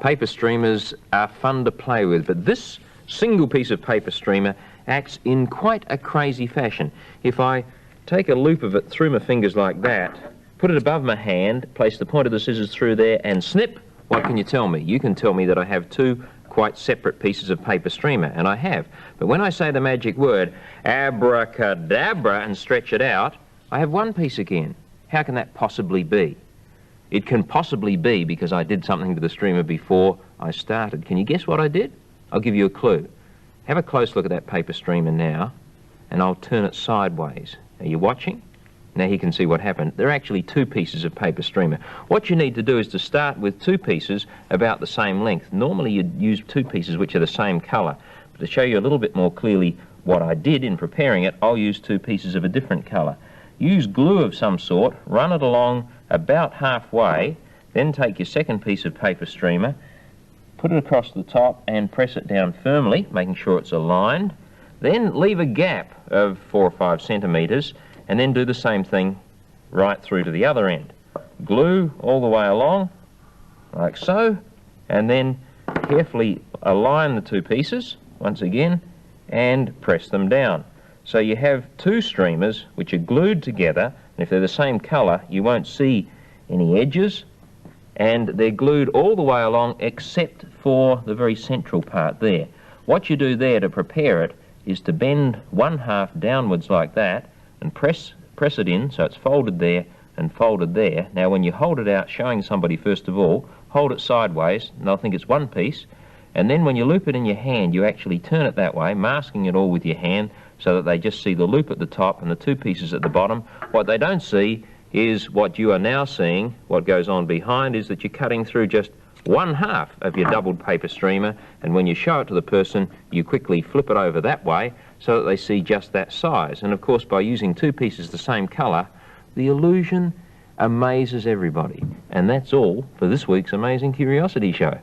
Paper streamers are fun to play with, but this single piece of paper streamer acts in quite a crazy fashion. If I take a loop of it through my fingers like that, put it above my hand, place the point of the scissors through there and snip, what can you tell me? You can tell me that I have two quite separate pieces of paper streamer, and I have. But when I say the magic word, abracadabra, and stretch it out, I have one piece again. How can that possibly be? It can possibly be because I did something to the streamer before I started. Can you guess what I did? I'll give you a clue. Have a close look at that paper streamer now, and I'll turn it sideways. Are you watching? Now you can see what happened. There are actually two pieces of paper streamer. What you need to do is to start with two pieces about the same length. Normally you'd use two pieces which are the same colour. But to show you a little bit more clearly what I did in preparing it, I'll use two pieces of a different colour. Use glue of some sort, run it along about halfway, then take your second piece of paper streamer, put it across the top and press it down firmly, making sure it's aligned. Then leave a gap of 4 or 5 centimetres and then do the same thing right through to the other end. Glue all the way along, like so, and then carefully align the two pieces once again and press them down. So you have two streamers which are glued together, and if they're the same colour you won't see any edges, and they're glued all the way along except for the very central part there. What you do there to prepare it is to bend one half downwards like that and press it in so it's folded there and folded there. Now when you hold it out, showing somebody first of all, hold it sideways and they'll think it's one piece, and then when you loop it in your hand you actually turn it that way, masking it all with your hand so that they just see the loop at the top and the two pieces at the bottom. What they don't see is what you are now seeing. What goes on behind is that you're cutting through just one half of your doubled paper streamer, and when you show it to the person you quickly flip it over that way so that they see just that size. And of course by using two pieces the same colour, the illusion amazes everybody. And that's all for this week's Amazing Curiosity Show.